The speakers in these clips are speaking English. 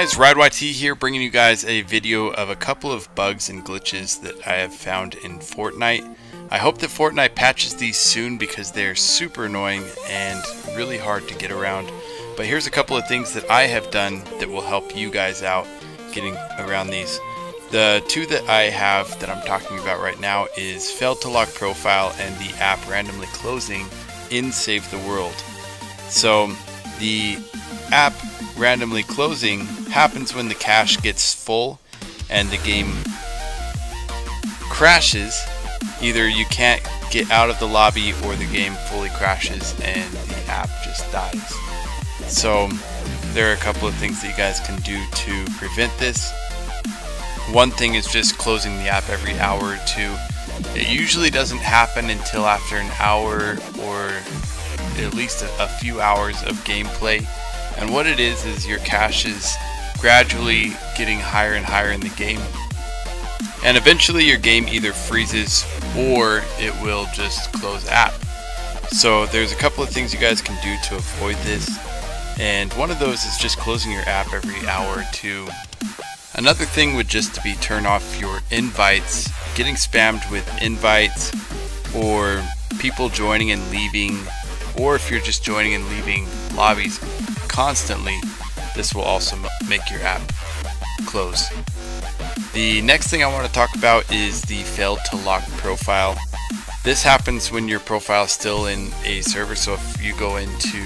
guys, RideYT here, bringing you guys a video of a couple of bugs and glitches that I have found in Fortnite. I hope that Fortnite patches these soon because they're super annoying and really hard to get around. But here's a couple of things that I have done that will help you guys out getting around these. The two that I have that I'm talking about right now is failed to lock profile and the app randomly closing in Save the World. So the app randomly closing happens when the cache gets full and the game crashes. Either you can't get out of the lobby or the game fully crashes and the app just dies. So there are a couple of things that you guys can do to prevent this. One thing is just closing the app every hour or two. It usually doesn't happen until after an hour or at least a few hours of gameplay. And what it is your cache is gradually getting higher and higher in the game. And eventually your game either freezes or it will just close app. So there's a couple of things you guys can do to avoid this. And one of those is just closing your app every hour or two. Another thing would just be turn off your invites, getting spammed with invites or people joining and leaving, or if you're just joining and leaving lobbies constantly, this will also make your app close. The next thing I want to talk about is the failed to lock profile. This happens when your profile is still in a server, so if you go into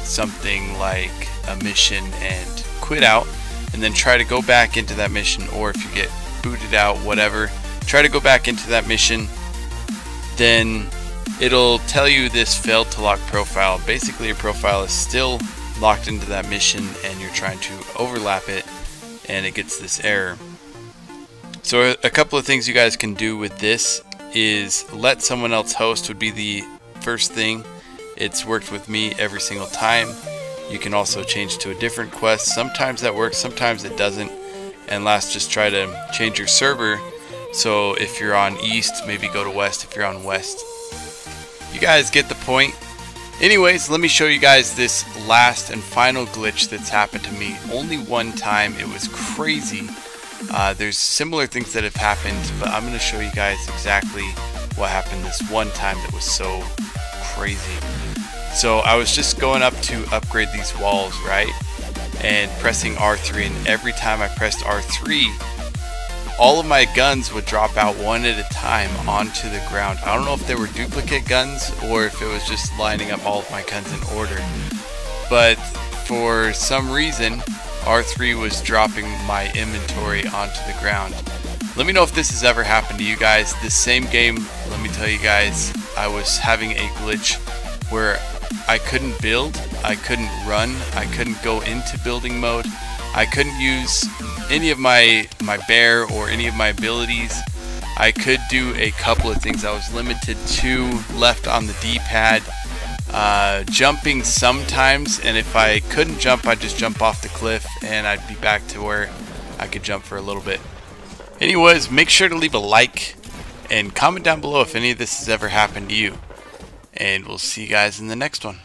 something like a mission and quit out and then try to go back into that mission, or if you get booted out, whatever, try to go back into that mission, then it'll tell you this failed to lock profile. Basically your profile is still locked into that mission and you're trying to overlap it and it gets this error. So a couple of things you guys can do with this is let someone else host would be the first thing. It's worked with me every single time. You can also change to a different quest. Sometimes that works, sometimes it doesn't. And last, just try to change your server. So if you're on east, maybe go to west if you're on west. You guys get the point. Anyways, let me show you guys this last and final glitch that's happened to me only one time. It was crazy. There's similar things that have happened, but I'm going to show you guys exactly what happened this one time that was so crazy. So I was just going up to upgrade these walls, right? And pressing R3, and every time I pressed R3, all of my guns would drop out one at a time onto the ground. I don't know if they were duplicate guns or if it was just lining up all of my guns in order. But for some reason, R3 was dropping my inventory onto the ground. Let me know if this has ever happened to you guys. This same game, let me tell you guys, I was having a glitch where I couldn't build, I couldn't run, I couldn't go into building mode, I couldn't use any of my bear or any of my abilities. I could do a couple of things. I was limited to left on the D-pad, jumping sometimes, and if I couldn't jump, I'd just jump off the cliff and I'd be back to where I could jump for a little bit. Anyways, make sure to leave a like and comment down below if any of this has ever happened to you. And we'll see you guys in the next one.